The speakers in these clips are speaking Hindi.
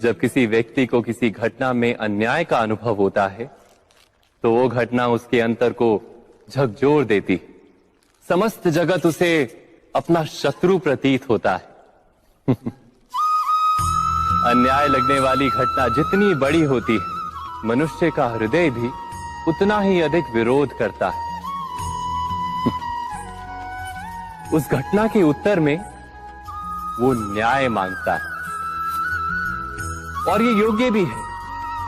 जब किसी व्यक्ति को किसी घटना में अन्याय का अनुभव होता है तो वो घटना उसके अंतर को झकझोर देती, समस्त जगत उसे अपना शत्रु प्रतीत होता है। अन्याय लगने वाली घटना जितनी बड़ी होती है, मनुष्य का हृदय भी उतना ही अधिक विरोध करता है। उस घटना के उत्तर में वो न्याय मांगता है, और ये योग्य भी है।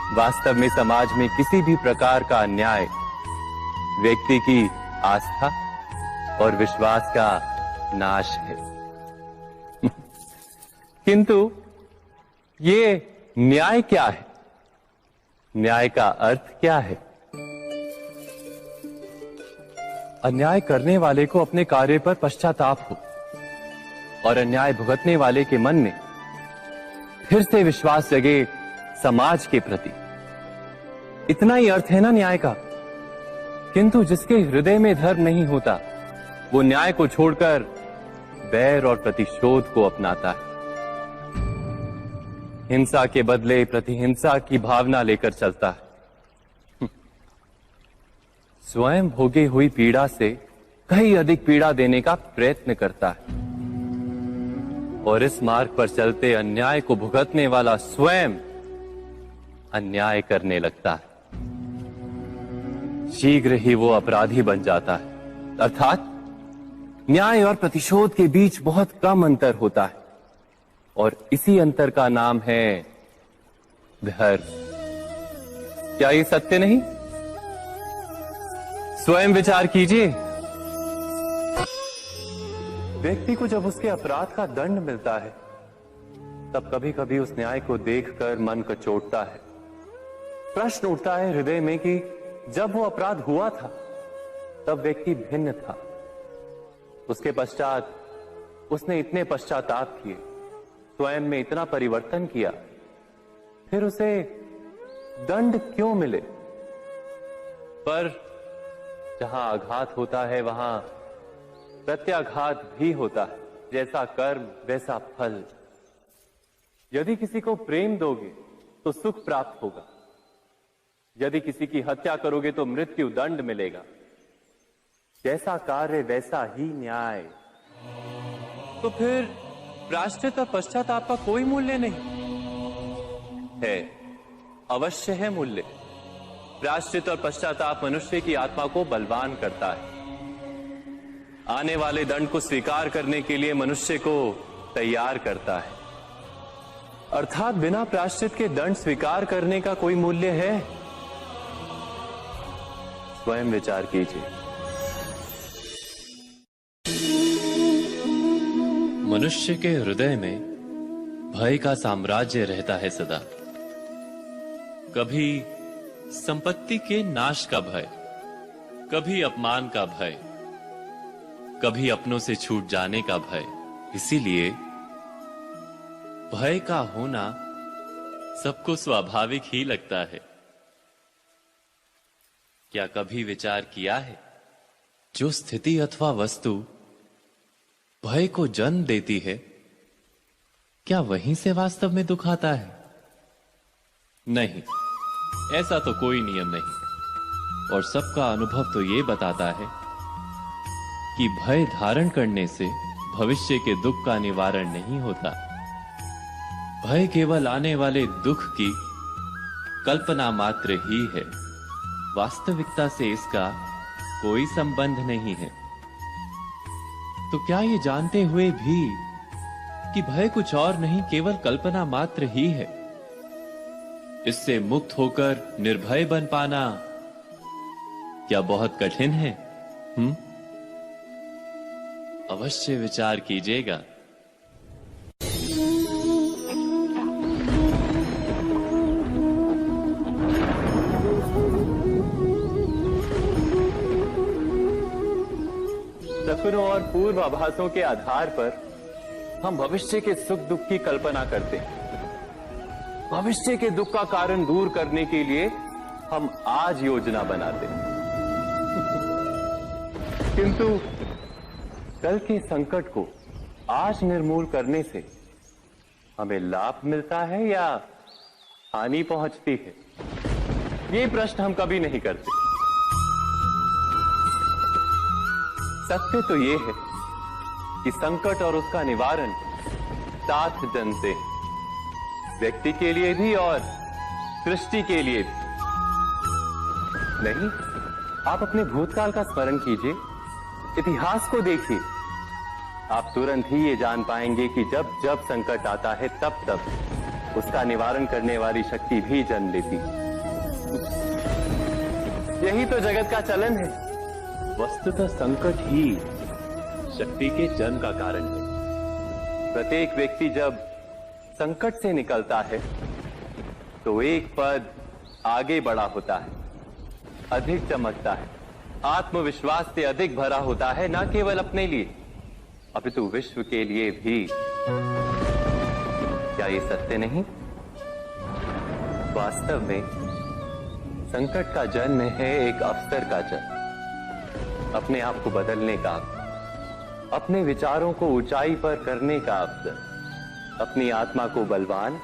वास्तव में समाज में किसी भी प्रकार का अन्याय व्यक्ति की आस्था और विश्वास का नाश है। किंतु ये न्याय क्या है? न्याय का अर्थ क्या है? अन्याय करने वाले को अपने कार्य पर पश्चाताप हो और अन्याय भुगतने वाले के मन में फिर से विश्वास जगे समाज के प्रति। इतना ही अर्थ है ना न्याय का। किंतु जिसके हृदय में धर्म नहीं होता, वो न्याय को छोड़कर बैर और प्रतिशोध को अपनाता है। हिंसा के बदले प्रतिहिंसा की भावना लेकर चलता है। स्वयं भोगी हुई पीड़ा से कहीं अधिक पीड़ा देने का प्रयत्न करता है, और इस मार्ग पर चलते अन्याय को भुगतने वाला स्वयं अन्याय करने लगता है। शीघ्र ही वो अपराधी बन जाता है। अर्थात न्याय और प्रतिशोध के बीच बहुत कम अंतर होता है, और इसी अंतर का नाम है धर्म। क्या ये सत्य नहीं? स्वयं विचार कीजिए। व्यक्ति को जब उसके अपराध का दंड मिलता है, तब कभी कभी उस न्याय को देखकर मन कचोटता है। प्रश्न उठता है हृदय में कि जब वो अपराध हुआ था तब व्यक्ति भिन्न था। उसके पश्चात उसने इतने पश्चाताप किए, स्वयं में इतना परिवर्तन किया, फिर उसे दंड क्यों मिले? पर जहां आघात होता है वहां प्रत्याघात भी होता है। जैसा कर्म वैसा फल। यदि किसी को प्रेम दोगे तो सुख प्राप्त होगा, यदि किसी की हत्या करोगे तो मृत्यु दंड मिलेगा। जैसा कार्य वैसा ही न्याय। तो फिर प्रायश्चित और पश्चाताप का कोई मूल्य नहीं है? अवश्य है मूल्य। प्रायश्चित और पश्चाताप मनुष्य की आत्मा को बलवान करता है। आने वाले दंड को स्वीकार करने के लिए मनुष्य को तैयार करता है। अर्थात बिना प्रायश्चित के दंड स्वीकार करने का कोई मूल्य है? स्वयं विचार कीजिए। मनुष्य के हृदय में भय का साम्राज्य रहता है सदा। कभी संपत्ति के नाश का भय, कभी अपमान का भय, कभी अपनों से छूट जाने का भय। इसीलिए भय का होना सबको स्वाभाविक ही लगता है। क्या कभी विचार किया है, जो स्थिति अथवा वस्तु भय को जन्म देती है, क्या वहीं से वास्तव में दुख आता है? नहीं, ऐसा तो कोई नियम नहीं। और सबका अनुभव तो ये बताता है कि भय धारण करने से भविष्य के दुख का निवारण नहीं होता। भय केवल आने वाले दुख की कल्पना मात्र ही है। वास्तविकता से इसका कोई संबंध नहीं है। तो क्या ये जानते हुए भी कि भय कुछ और नहीं, केवल कल्पना मात्र ही है, इससे मुक्त होकर निर्भय बन पाना क्या बहुत कठिन है? अवश्य विचार कीजिएगा। शकुनों और पूर्व आभासों के आधार पर हम भविष्य के सुख दुख की कल्पना करते हैं। भविष्य के दुख का कारण दूर करने के लिए हम आज योजना बनाते हैं। किंतु कल के संकट को आज निर्मूल करने से हमें लाभ मिलता है या हानि पहुंचती है? ये प्रश्न हम कभी नहीं करते। सत्य तो ये है कि संकट और उसका निवारण साथ जन से, व्यक्ति के लिए भी और सृष्टि के लिए भी। नहीं, आप अपने भूतकाल का स्मरण कीजिए, इतिहास को देखिए। आप तुरंत ही ये जान पाएंगे कि जब जब संकट आता है तब तब उसका निवारण करने वाली शक्ति भी जन्म लेती है। यही तो जगत का चलन है। वस्तुतः संकट ही शक्ति के जन्म का कारण है। प्रत्येक व्यक्ति जब संकट से निकलता है तो एक पद आगे बढ़ा होता है, अधिक चमकता है, आत्मविश्वास से अधिक भरा होता है, न केवल अपने लिए अपितु विश्व के लिए भी। क्या ये सत्य नहीं? वास्तव में संकट का जन्म है एक अवसर का जन्म, अपने आप को बदलने का, अपने विचारों को ऊंचाई पर करने का अवसर, अपनी आत्मा को बलवान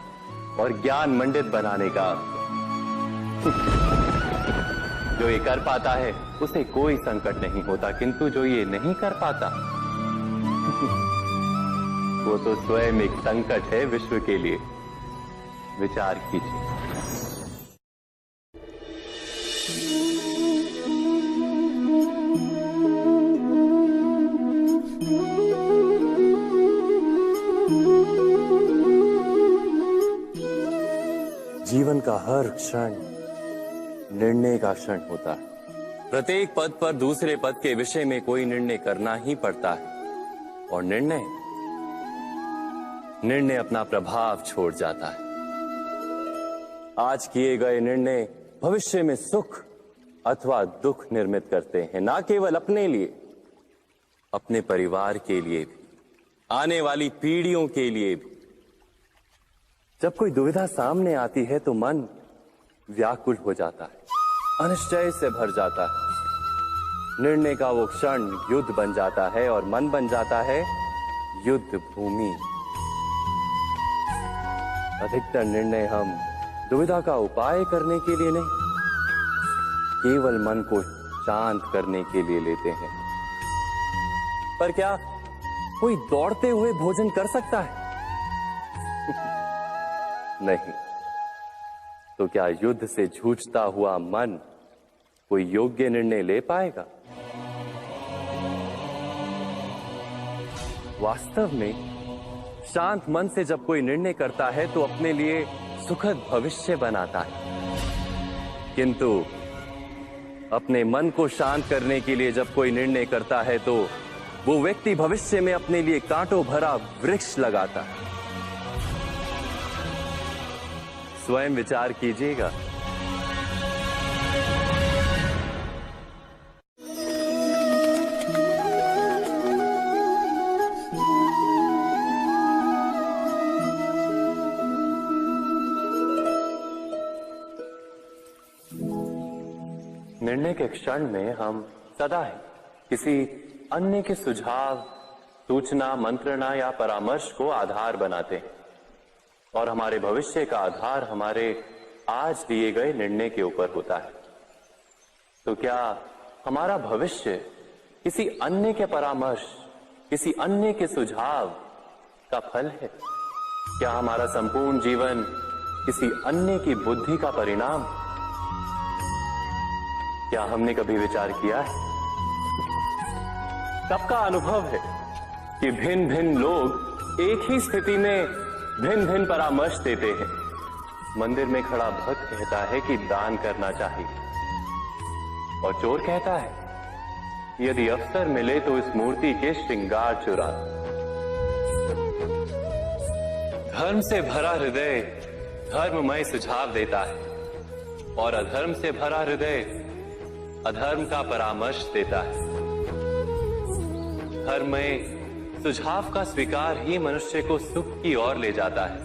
और ज्ञान मंडित बनाने का अवसर। जो ये कर पाता है उसे कोई संकट नहीं होता, किंतु जो ये नहीं कर पाता वो तो स्वयं एक संकट है विश्व के लिए। विचार कीजिए। जीवन का हर क्षण निर्णय का क्षण होता है। प्रत्येक पद पर दूसरे पद के विषय में कोई निर्णय करना ही पड़ता है, और निर्णय अपना प्रभाव छोड़ जाता है। आज किए गए निर्णय भविष्य में सुख अथवा दुख निर्मित करते हैं, ना केवल अपने लिए, अपने परिवार के लिए भी, आने वाली पीढ़ियों के लिए भी। जब कोई दुविधा सामने आती है तो मन व्याकुल हो जाता है, अनिश्चय से भर जाता है। निर्णय का वो क्षण युद्ध बन जाता है और मन बन जाता है युद्ध भूमि। अधिकतर निर्णय हम दुविधा का उपाय करने के लिए नहीं, केवल मन को शांत करने के लिए लेते हैं। पर क्या कोई दौड़ते हुए भोजन कर सकता है? नहीं। तो क्या युद्ध से जूझता हुआ मन कोई योग्य निर्णय ले पाएगा? वास्तव में शांत मन से जब कोई निर्णय करता है तो अपने लिए सुखद भविष्य बनाता है, किंतु अपने मन को शांत करने के लिए जब कोई निर्णय करता है तो वो व्यक्ति भविष्य में अपने लिए कांटों भरा वृक्ष लगाता है। स्वयं विचार कीजिएगा। निर्णय के क्षण में हम सदा ही किसी अन्य के सुझाव, सूचना, मंत्रणा या परामर्श को आधार बनाते हैं, और हमारे भविष्य का आधार हमारे आज लिए गए निर्णय के ऊपर होता है। तो क्या हमारा भविष्य किसी अन्य के परामर्श, किसी अन्य के सुझाव का फल है? क्या हमारा संपूर्ण जीवन किसी अन्य की बुद्धि का परिणाम? क्या हमने कभी विचार किया है? सबका अनुभव है कि भिन्न भिन्न लोग एक ही स्थिति में भिन्न भिन्न परामर्श देते हैं। मंदिर में खड़ा भक्त कहता है कि दान करना चाहिए, और चोर कहता है यदि अवसर मिले तो इस मूर्ति के श्रृंगार चुरा। धर्म से भरा हृदय धर्ममय सुझाव देता है, और अधर्म से भरा हृदय अधर्म का परामर्श देता है। धर्ममय सुझाव का स्वीकार ही मनुष्य को सुख की ओर ले जाता है,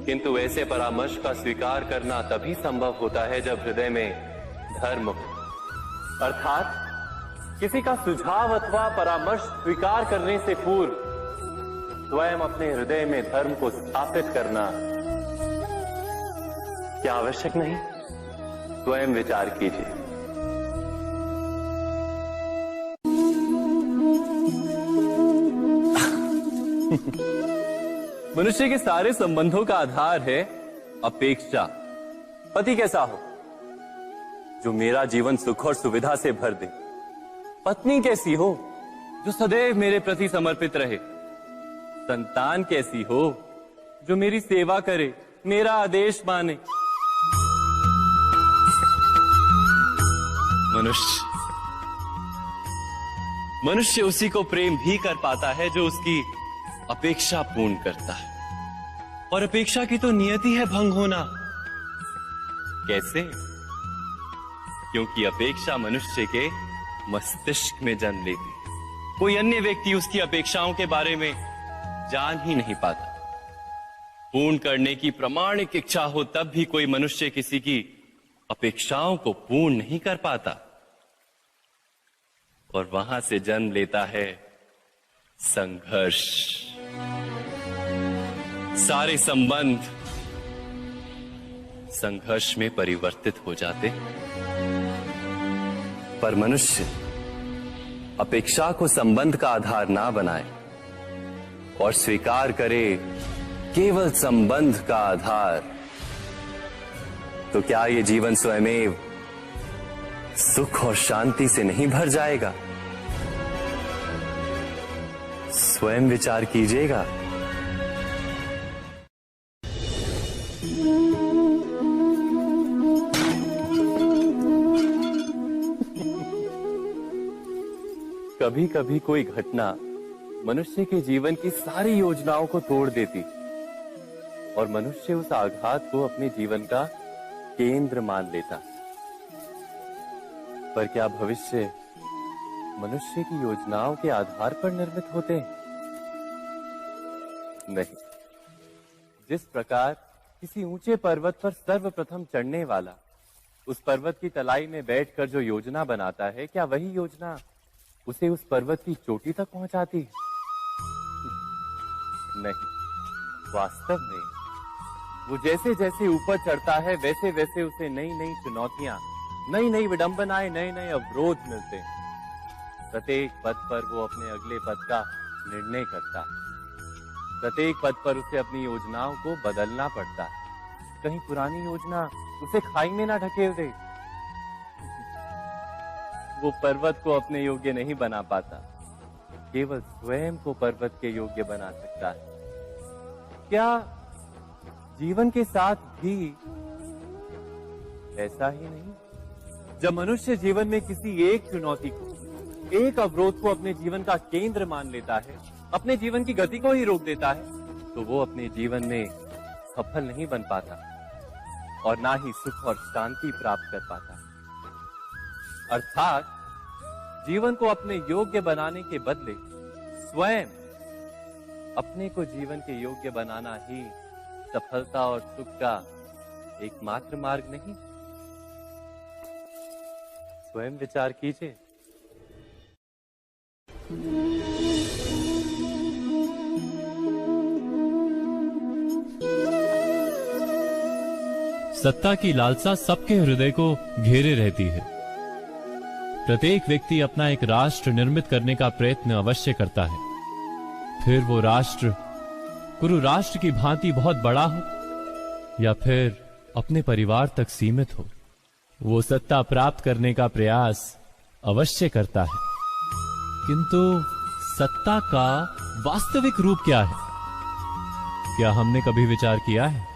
किंतु ऐसे परामर्श का स्वीकार करना तभी संभव होता है जब हृदय में धर्म हो। अर्थात किसी का सुझाव अथवा परामर्श स्वीकार करने से पूर्व स्वयं अपने हृदय में धर्म को स्थापित करना क्या आवश्यक नहीं? स्वयं विचार कीजिए। मनुष्य के सारे संबंधों का आधार है अपेक्षा। पति कैसा हो जो मेरा जीवन सुख और सुविधा से भर दे? पत्नी कैसी हो जो सदैव मेरे प्रति समर्पित रहे? संतान कैसी हो जो मेरी सेवा करे, मेरा आदेश माने? मनुष्य उसी को प्रेम भी कर पाता है जो उसकी अपेक्षा पूर्ण करता है, और अपेक्षा की तो नियति है भंग होना। कैसे? क्योंकि अपेक्षा मनुष्य के मस्तिष्क में जन्म लेती है। कोई अन्य व्यक्ति उसकी अपेक्षाओं के बारे में जान ही नहीं पाता। पूर्ण करने की प्रामाणिक इच्छा हो तब भी कोई मनुष्य किसी की अपेक्षाओं को पूर्ण नहीं कर पाता, और वहां से जन्म लेता है संघर्ष। सारे संबंध संघर्ष में परिवर्तित हो जाते। पर मनुष्य अपेक्षा को संबंध का आधार ना बनाए और स्वीकार करे केवल संबंध का आधार, तो क्या ये जीवन स्वयमेव सुख और शांति से नहीं भर जाएगा? स्वयं विचार कीजिएगा। कभी कभी कोई घटना मनुष्य के जीवन की सारी योजनाओं को तोड़ देती और मनुष्य उस आघात को अपने जीवन का केंद्र मान लेता। पर क्या भविष्य मनुष्य की योजनाओं के आधार पर निर्मित होते हैं? नहीं। जिस प्रकार किसी ऊंचे पर्वत पर सर्वप्रथम चढ़ने वाला उस पर्वत की तलाई में बैठकर जो योजना बनाता है, क्या वही योजना उसे उस पर्वत की चोटी तक पहुंचाती है? नहीं। वास्तव में वो जैसे जैसे ऊपर चढ़ता है वैसे वैसे उसे नई नई चुनौतियां, नई नई विडंबनाएं, नए नए अवरोध मिलते हैं। प्रत्येक पद पर वो अपने अगले पद का निर्णय करता है। प्रत्येक पद पर उसे अपनी योजनाओं को बदलना पड़ता है। कहीं पुरानी योजना उसे खाई में ना ढकेल दे। वो पर्वत को अपने योग्य नहीं बना पाता, केवल स्वयं को पर्वत के योग्य बना सकता है। क्या जीवन के साथ भी ऐसा ही नहीं? जब मनुष्य जीवन में किसी एक चुनौती को, एक अवरोध को अपने जीवन का केंद्र मान लेता है, अपने जीवन की गति को ही रोक देता है, तो वो अपने जीवन में सफल नहीं बन पाता और ना ही सुख और शांति प्राप्त कर पाता। अर्थात जीवन को अपने योग्य बनाने के बदले स्वयं अपने को जीवन के योग्य बनाना ही सफलता और सुख का एकमात्र मार्ग नहीं? स्वयं विचार कीजिए। सत्ता की लालसा सबके हृदय को घेरे रहती है। प्रत्येक व्यक्ति अपना एक राष्ट्र निर्मित करने का प्रयत्न अवश्य करता है। फिर वो राष्ट्र कुरु राष्ट्र की भांति बहुत बड़ा हो या फिर अपने परिवार तक सीमित हो, वो सत्ता प्राप्त करने का प्रयास अवश्य करता है। किंतु सत्ता का वास्तविक रूप क्या है? क्या हमने कभी विचार किया है?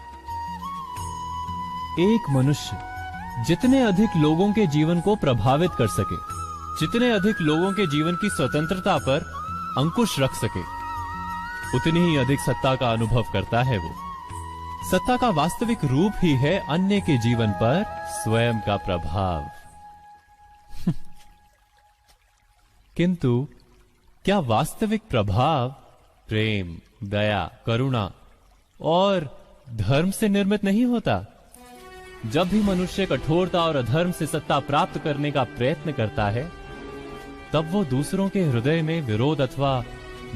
एक मनुष्य जितने अधिक लोगों के जीवन को प्रभावित कर सके, जितने अधिक लोगों के जीवन की स्वतंत्रता पर अंकुश रख सके, उतनी ही अधिक सत्ता का अनुभव करता है वो। सत्ता का वास्तविक रूप ही है अन्य के जीवन पर स्वयं का प्रभाव। किंतु क्या वास्तविक प्रभाव प्रेम, दया, करुणा और धर्म से निर्मित नहीं होता? जब भी मनुष्य कठोरता और अधर्म से सत्ता प्राप्त करने का प्रयत्न करता है, तब वो दूसरों के हृदय में विरोध अथवा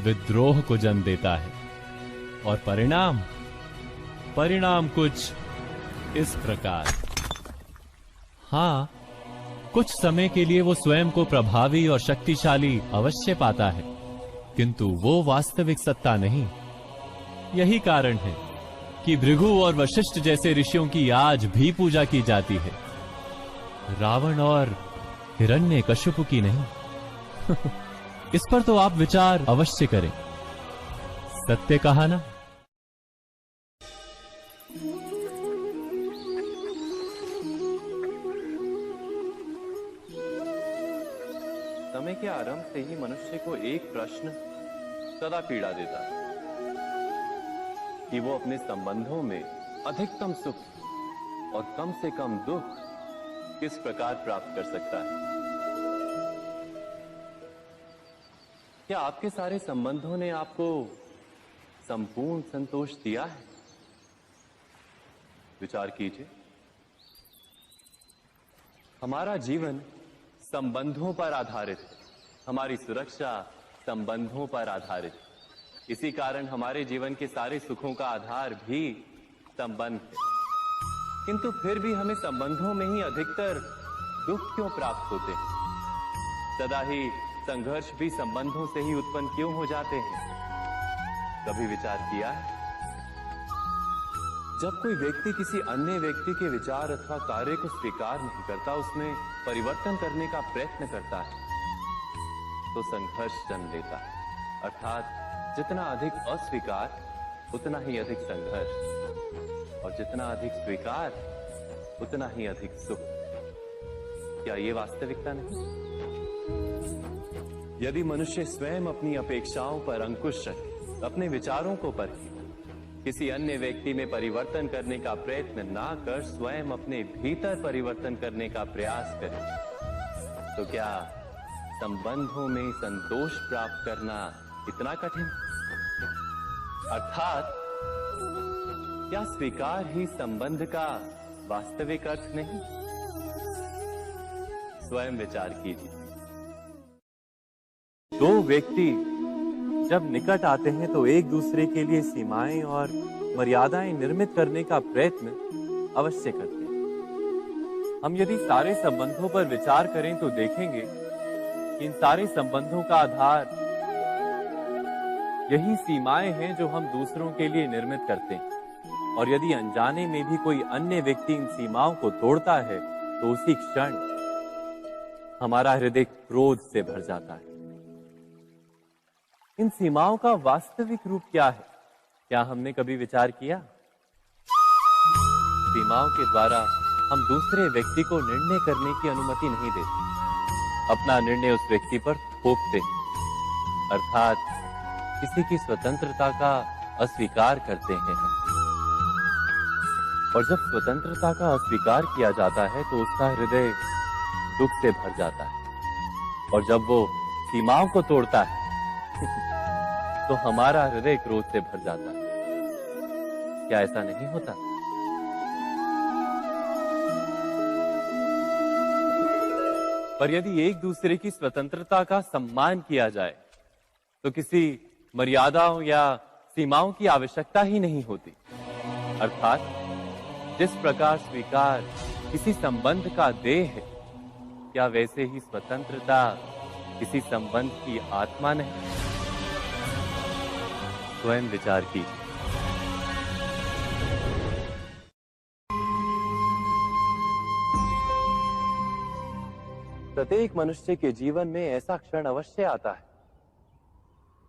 विद्रोह को जन्म देता है। और परिणाम कुछ इस प्रकार। हाँ, कुछ समय के लिए वो स्वयं को प्रभावी और शक्तिशाली अवश्य पाता है, किंतु वो वास्तविक सत्ता नहीं। यही कारण है कि भृगु और वशिष्ठ जैसे ऋषियों की आज भी पूजा की जाती है, रावण और हिरण्यकश्यप की नहीं। इस पर तो आप विचार अवश्य करें। सत्य कहा ना। समय के आरंभ से ही मनुष्य को एक प्रश्न सदा पीड़ा देता है कि वो अपने संबंधों में अधिकतम सुख और कम से कम दुख किस प्रकार प्राप्त कर सकता है। क्या आपके सारे संबंधों ने आपको संपूर्ण संतोष दिया है? विचार कीजिए। हमारा जीवन संबंधों पर आधारित है, हमारी सुरक्षा संबंधों पर आधारित है। इसी कारण हमारे जीवन के सारे सुखों का आधार भी संबंध है। किंतु फिर भी हमें संबंधों में ही अधिकतर दुख क्यों प्राप्त होते हैं? सदा ही संघर्ष भी संबंधों से ही उत्पन्न क्यों हो जाते हैं? कभी विचार किया है? जब कोई व्यक्ति किसी अन्य व्यक्ति के विचार अथवा कार्य को स्वीकार नहीं करता, उसमें परिवर्तन करने का प्रयत्न करता है, तो संघर्ष जन्म लेता है। अर्थात जितना अधिक अस्वीकार उतना ही अधिक संघर्ष, और जितना अधिक स्वीकार उतना ही अधिक सुख। क्या ये वास्तविकता नहीं? यदि मनुष्य स्वयं अपनी अपेक्षाओं पर अंकुश रखे, अपने विचारों को परखे, किसी अन्य व्यक्ति में परिवर्तन करने का प्रयत्न ना कर स्वयं अपने भीतर परिवर्तन करने का प्रयास करे, तो क्या संबंधों में संतोष प्राप्त करना इतना कठिन? अर्थात क्या स्वीकार ही संबंध का वास्तविक अर्थ नहीं? स्वयं विचार कीजिए। दो व्यक्ति जब निकट आते हैं तो एक दूसरे के लिए सीमाएं और मर्यादाएं निर्मित करने का प्रयत्न अवश्य करते हैं। हम यदि सारे संबंधों पर विचार करें तो देखेंगे कि इन सारे संबंधों का आधार यही सीमाएं हैं जो हम दूसरों के लिए निर्मित करते हैं। और यदि अनजाने में भी कोई अन्य व्यक्ति इन सीमाओं को तोड़ता है तो उसी क्षण हमारा हृदय क्रोध से भर जाता है। इन सीमाओं का वास्तविक रूप क्या है? क्या हमने कभी विचार किया? सीमाओं के द्वारा हम दूसरे व्यक्ति को निर्णय करने की अनुमति नहीं देते, अपना निर्णय उस व्यक्ति पर थोपते, अर्थात किसी की स्वतंत्रता का अस्वीकार करते हैं हम। और जब स्वतंत्रता का अस्वीकार किया जाता है तो उसका हृदय दुख से भर जाता है, और जब वो सीमाओं को तोड़ता है तो हमारा हृदय क्रोध से भर जाता है। क्या ऐसा नहीं होता? पर यदि एक दूसरे की स्वतंत्रता का सम्मान किया जाए तो किसी मर्यादाओं या सीमाओं की आवश्यकता ही नहीं होती। अर्थात जिस प्रकार स्वीकार किसी संबंध का देह है, क्या वैसे ही स्वतंत्रता किसी संबंध की आत्मा नहीं? स्वयं विचार कीजिए। प्रत्येक मनुष्य के जीवन में ऐसा क्षण अवश्य आता है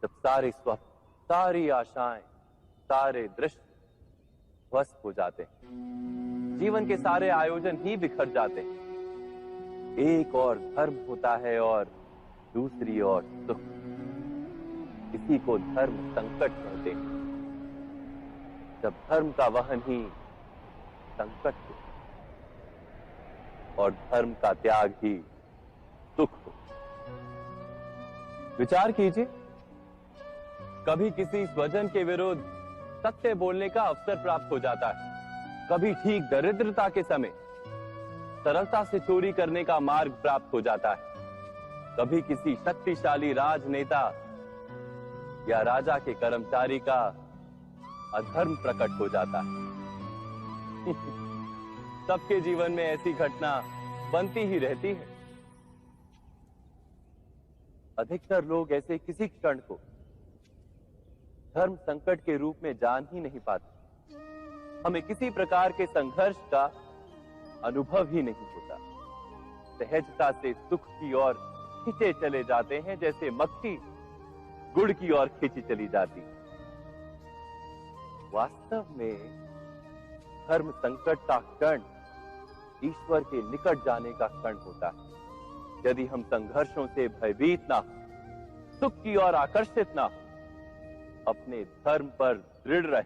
जब सारे स्वप्न, सारी आशाएं, सारे दृश्य ध्वस्त हो जाते हैं। जीवन के सारे आयोजन ही बिखर जाते हैं। एक और धर्म होता है और दूसरी ओर सुख। इसी को धर्म संकट कहते हैं। जब धर्म का वहन ही संकट हो और धर्म का त्याग ही दुख हो। विचार कीजिए, कभी किसी स्वजन के विरुद्ध सत्य बोलने का अवसर प्राप्त हो जाता है, कभी ठीक दरिद्रता के समय सरलता से चोरी करने का मार्ग प्राप्त हो जाता है, कभी किसी शक्तिशाली राजनेता या राजा के कर्मचारी का अधर्म प्रकट हो जाता है। सबके जीवन में ऐसी घटना बनती ही रहती है। अधिकतर लोग ऐसे किसी क्षण को धर्म संकट के रूप में जान ही नहीं पाते। हमें किसी प्रकार के संघर्ष का अनुभव ही नहीं होता। सहजता से सुख की ओर खींचे चले जाते हैं, जैसे मक्खी गुड़ की ओर खींची चली जाती। वास्तव में धर्म संकट का क्षण ईश्वर के निकट जाने का क्षण होता है। यदि हम संघर्षों से भयभीत ना हो, सुख की ओर आकर्षित ना हो, अपने धर्म पर दृढ़ रहे,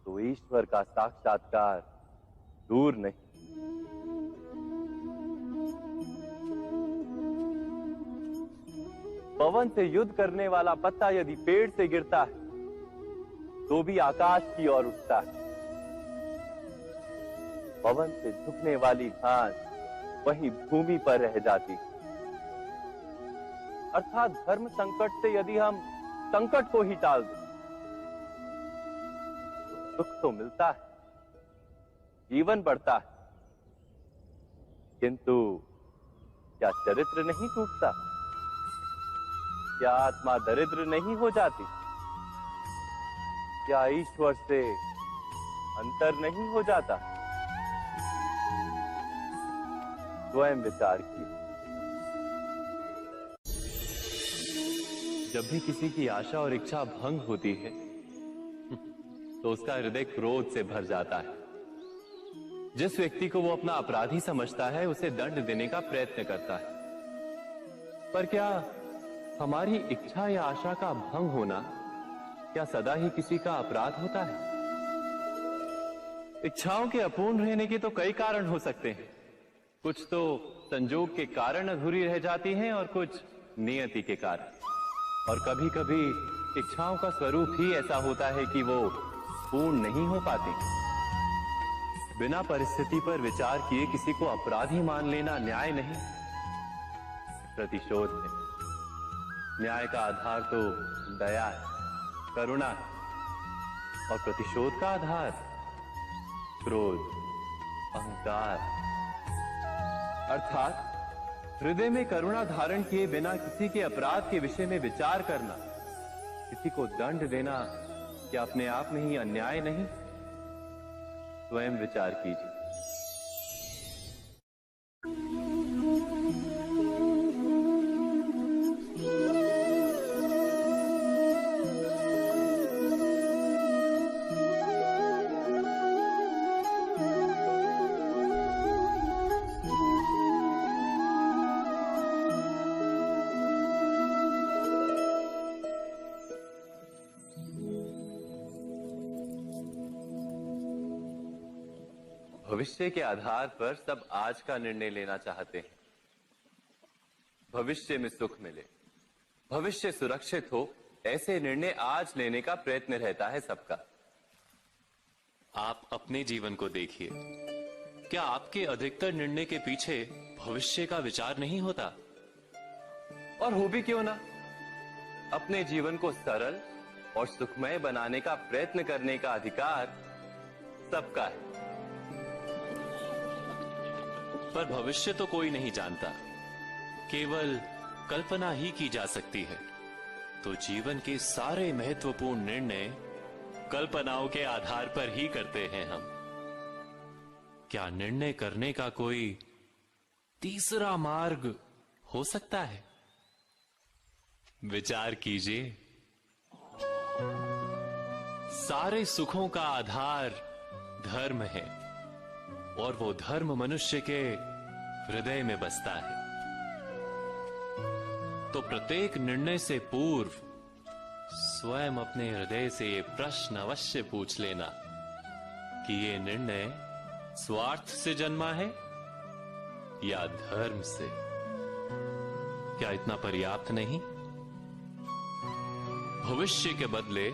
तो ईश्वर का साक्षात्कार दूर नहीं। पवन से युद्ध करने वाला पत्ता यदि पेड़ से गिरता है तो भी आकाश की ओर उठता है। पवन से झुकने वाली घास वहीं भूमि पर रह जाती है। अर्थात धर्म संकट से यदि हम संकट को ही टाल दें तो सुख तो मिलता है, जीवन बढ़ता है, किंतु क्या चरित्र नहीं टूटता? क्या आत्मा दरिद्र नहीं हो जाती? क्या ईश्वर से अंतर नहीं हो जाता? स्वयं विचार कीजिए। जब भी किसी की आशा और इच्छा भंग होती है तो उसका हृदय क्रोध से भर जाता है। जिस व्यक्ति को वो अपना अपराधी समझता है उसे दंड देने का प्रयत्न करता है। पर क्या हमारी इच्छा या आशा का भंग होना क्या सदा ही किसी का अपराध होता है? इच्छाओं के अपूर्ण रहने के तो कई कारण हो सकते हैं। कुछ तो संजोग के कारण अधूरी रह जाती हैं और कुछ नियति के कारण। और कभी कभी इच्छाओं का स्वरूप ही ऐसा होता है कि वो पूर्ण नहीं हो पाती। बिना परिस्थिति पर विचार किए किसी को अपराधी मान लेना न्याय नहीं, प्रतिशोध है। न्याय का आधार तो दया है, करुणा है, और प्रतिशोध का आधार क्रोध, अहंकार। अर्थात हृदय में करुणा धारण किए बिना किसी के अपराध के विषय में विचार करना, किसी को दंड देना, क्या अपने आप में ही अन्याय नहीं? स्वयं विचार कीजिए। भविष्य के आधार पर सब आज का निर्णय लेना चाहते हैं। भविष्य में सुख मिले, भविष्य सुरक्षित हो, ऐसे निर्णय आज लेने का प्रयत्न रहता है सबका। आप अपने जीवन को देखिए। क्या आपके अधिकतर निर्णय के पीछे भविष्य का विचार नहीं होता? और हो भी क्यों ना। अपने जीवन को सरल और सुखमय बनाने का प्रयत्न करने का अधिकार सबका है। पर भविष्य तो कोई नहीं जानता, केवल कल्पना ही की जा सकती है। तो जीवन के सारे महत्वपूर्ण निर्णय कल्पनाओं के आधार पर ही करते हैं हम। क्या निर्णय करने का कोई तीसरा मार्ग हो सकता है? विचार कीजिए। सारे सुखों का आधार धर्म है और वो धर्म मनुष्य के हृदय में बसता है। तो प्रत्येक निर्णय से पूर्व स्वयं अपने हृदय से ये प्रश्न अवश्य पूछ लेना कि ये निर्णय स्वार्थ से जन्मा है या धर्म से। क्या इतना पर्याप्त नहीं? भविष्य के बदले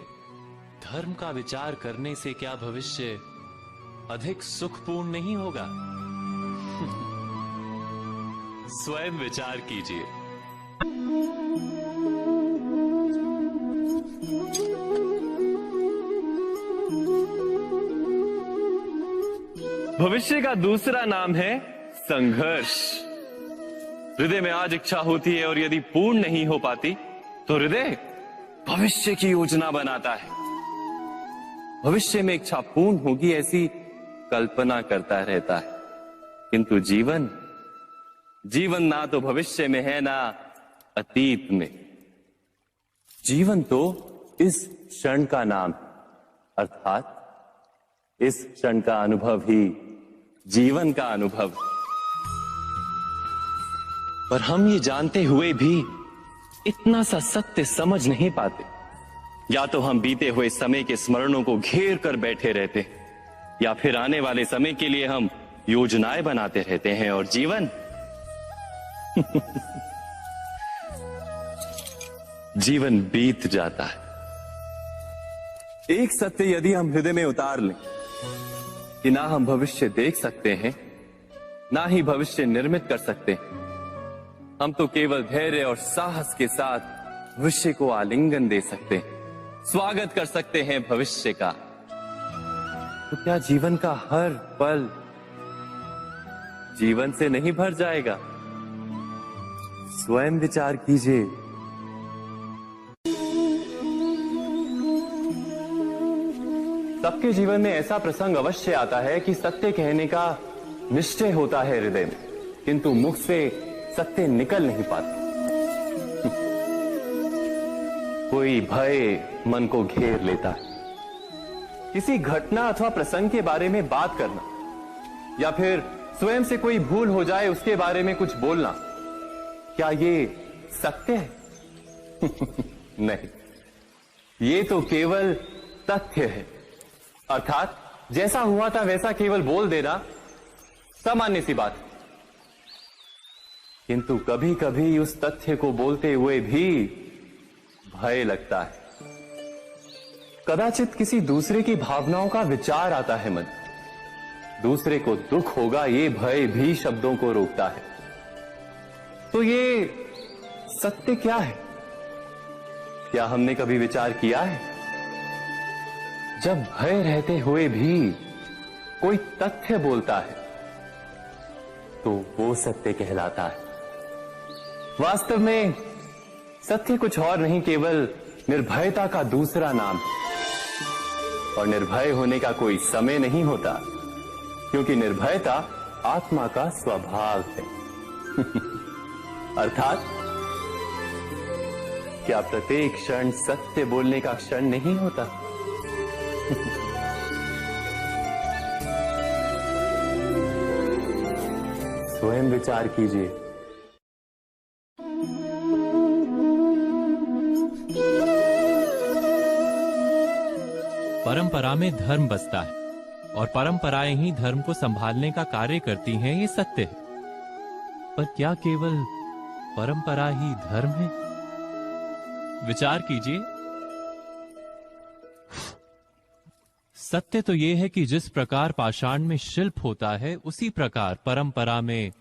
धर्म का विचार करने से क्या भविष्य अधिक सुखपूर्ण नहीं होगा? स्वयं विचार कीजिए। भविष्य का दूसरा नाम है संघर्ष। हृदय में आज इच्छा होती है और यदि पूर्ण नहीं हो पाती तो हृदय भविष्य की योजना बनाता है। भविष्य में इच्छा पूर्ण होगी ऐसी कल्पना करता रहता है, किंतु जीवन ना तो भविष्य में है ना अतीत में। जीवन तो इस क्षण का नाम, अर्थात इस क्षण का अनुभव ही जीवन का अनुभव। पर हम ये जानते हुए भी इतना सा सत्य समझ नहीं पाते। या तो हम बीते हुए समय के स्मरणों को घेर कर बैठे रहते हैं, या फिर आने वाले समय के लिए हम योजनाएं बनाते रहते हैं और जीवन जीवन बीत जाता है। एक सत्य यदि हम हृदय में उतार लें कि ना हम भविष्य देख सकते हैं, ना ही भविष्य निर्मित कर सकते हैं, हम तो केवल धैर्य और साहस के साथ भविष्य को आलिंगन दे सकते हैं, स्वागत कर सकते हैं भविष्य का। तो क्या जीवन का हर पल जीवन से नहीं भर जाएगा? स्वयं विचार कीजिए। सबके जीवन में ऐसा प्रसंग अवश्य आता है कि सत्य कहने का निश्चय होता है हृदय में, किंतु मुख से सत्य निकल नहीं पाता। कोई भय मन को घेर लेता है। किसी घटना अथवा प्रसंग के बारे में बात करना, या फिर स्वयं से कोई भूल हो जाए उसके बारे में कुछ बोलना, क्या ये सत्य है? नहीं, ये तो केवल तथ्य है। अर्थात जैसा हुआ था वैसा केवल बोल देना सामान्य सी बात है। किंतु कभी कभी उस तथ्य को बोलते हुए भी भय लगता है। कदाचित किसी दूसरे की भावनाओं का विचार आता है मन, दूसरे को दुख होगा ये भय भी शब्दों को रोकता है। तो ये सत्य क्या है? क्या हमने कभी विचार किया है? जब भय रहते हुए भी कोई तथ्य बोलता है तो वो सत्य कहलाता है। वास्तव में सत्य कुछ और नहीं, केवल निर्भयता का दूसरा नाम है। और निर्भय होने का कोई समय नहीं होता, क्योंकि निर्भयता आत्मा का स्वभाव है। अर्थात क्या प्रत्येक क्षण सत्य बोलने का क्षण नहीं होता? स्वयं विचार कीजिए। परंपरा में धर्म बसता है और परंपराएं ही धर्म को संभालने का कार्य करती हैं, ये सत्य है। पर क्या केवल परंपरा ही धर्म है? विचार कीजिए। सत्य तो यह है कि जिस प्रकार पाषाण में शिल्प होता है, उसी प्रकार परंपरा में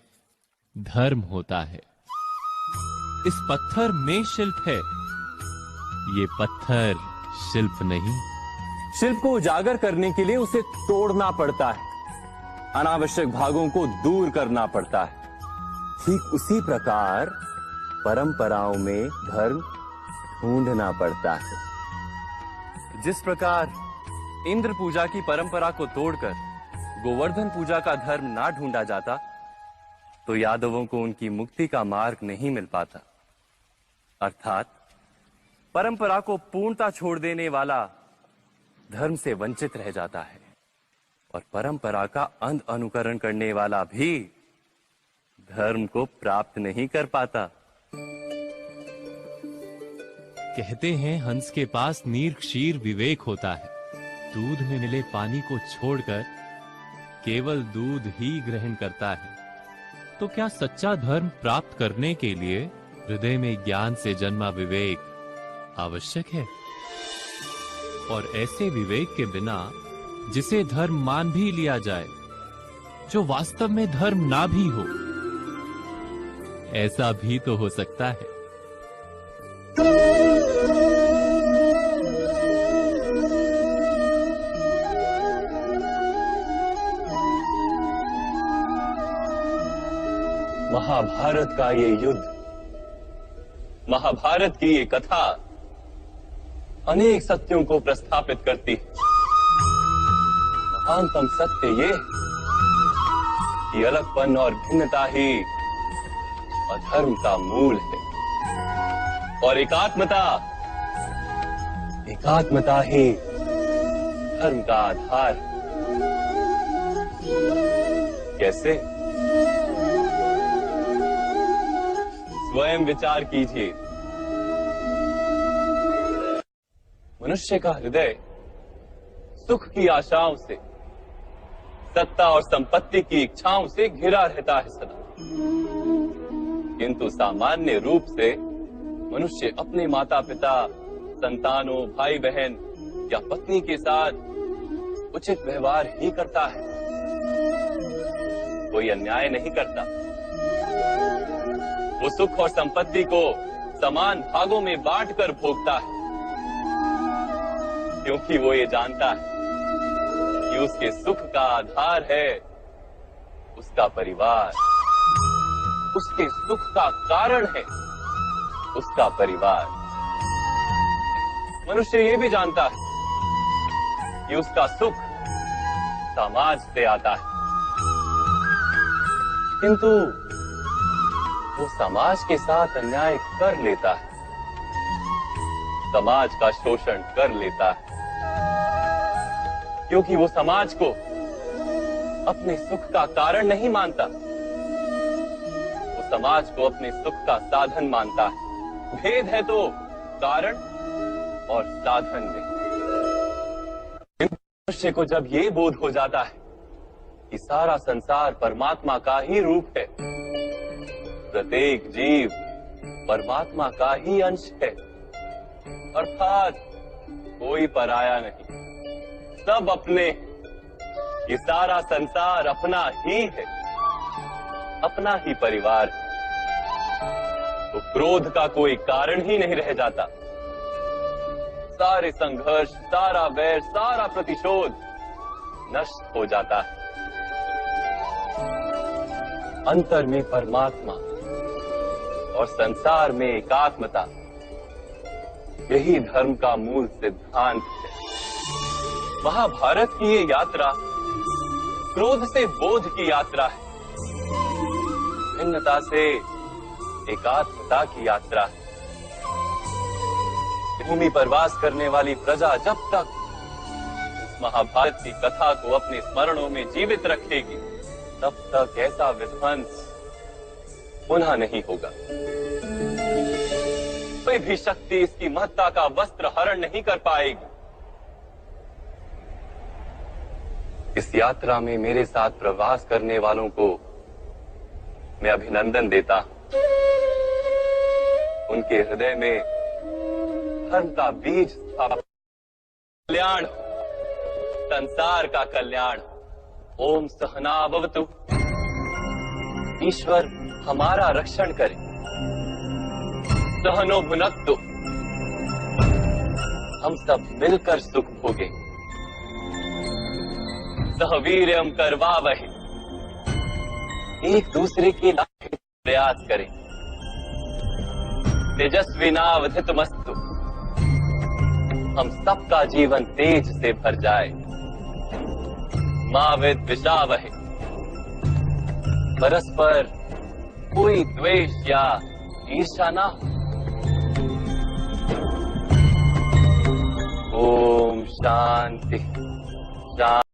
धर्म होता है। इस पत्थर में शिल्प है, ये पत्थर शिल्प नहीं। शिल्प को उजागर करने के लिए उसे तोड़ना पड़ता है, अनावश्यक भागों को दूर करना पड़ता है। ठीक उसी प्रकार परंपराओं में धर्म ढूंढना पड़ता है। जिस प्रकार इंद्र पूजा की परंपरा को तोड़कर गोवर्धन पूजा का धर्म ना ढूंढा जाता, तो यादवों को उनकी मुक्ति का मार्ग नहीं मिल पाता। अर्थात परंपरा को पूर्णता छोड़ देने वाला धर्म से वंचित रह जाता है, और परंपरा का अंध अनुकरण करने वाला भी धर्म को प्राप्त नहीं कर पाता। कहते हैं हंस के पास नीर क्षीर विवेक होता है। दूध में मिले पानी को छोड़कर केवल दूध ही ग्रहण करता है। तो क्या सच्चा धर्म प्राप्त करने के लिए हृदय में ज्ञान से जन्मा विवेक आवश्यक है? और ऐसे विवेक के बिना जिसे धर्म मान भी लिया जाए, जो वास्तव में धर्म ना भी हो, ऐसा भी तो हो सकता है। महाभारत का ये युद्ध, महाभारत की ये कथा अनेक सत्यों को प्रस्थापित करती है। महानतम सत्य ये कि अलगपन और भिन्नता ही अधर्म का मूल है और एकात्मता ही धर्म का आधार है। कैसे? स्वयं विचार कीजिए। मनुष्य का हृदय सुख की आशाओं से, सत्ता और संपत्ति की इच्छाओं से घिरा रहता है सदा। किंतु सामान्य रूप से मनुष्य अपने माता पिता, संतानों, भाई बहन या पत्नी के साथ उचित व्यवहार ही करता है, कोई अन्याय नहीं करता। वो सुख और संपत्ति को समान भागों में बांटकर भोगता है, क्योंकि वो ये जानता है कि उसके सुख का आधार है उसका परिवार, उसके सुख का कारण है उसका परिवार। मनुष्य ये भी जानता है कि उसका सुख समाज से आता है, किंतु वो समाज के साथ अन्याय कर लेता है, समाज का शोषण कर लेता है, क्योंकि वो समाज को अपने सुख का कारण नहीं मानता, वो समाज को अपने सुख का साधन मानता है। भेद है तो कारण और साधन में। मनुष्य को जब ये बोध हो जाता है कि सारा संसार परमात्मा का ही रूप है, प्रत्येक जीव परमात्मा का ही अंश है, अर्थात कोई पराया नहीं, सब अपने, ये सारा संसार अपना ही है, अपना ही परिवार है, तो क्रोध का कोई कारण ही नहीं रह जाता। सारे संघर्ष, सारा वैर, सारा प्रतिशोध नष्ट हो जाता है। अंतर में परमात्मा और संसार में एकात्मता, यही धर्म का मूल सिद्धांत है। महाभारत की ये यात्रा क्रोध से बोध की यात्रा है, भिन्नता से एकात्मता की यात्रा है। भूमि पर वास करने वाली प्रजा जब तक इस महाभारत की कथा को अपने स्मरणों में जीवित रखेगी, तब तक ऐसा विध्वंस पुनः नहीं होगा। कोई भी शक्ति इसकी महत्ता का वस्त्र हरण नहीं कर पाएगी। इस यात्रा में मेरे साथ प्रवास करने वालों को मैं अभिनंदन देता हूं। उनके हृदय में धर्म का बीज स्थापित, कल्याण, संसार का कल्याण। ओम सहना भवतु। ईश्वर हमारा रक्षण करे। सहनो भुनक्तु। हम सब मिलकर सुख भोगे। सहवीर्यम करवावहै। एक दूसरे के लाभ प्रयास करें। तेजस्विनावधितमस्तु। हम सबका जीवन तेज से भर जाए। मां विद्विषावहै। परस्पर कोई द्वेष या ईर्ष्या ना हो। ओम शांति।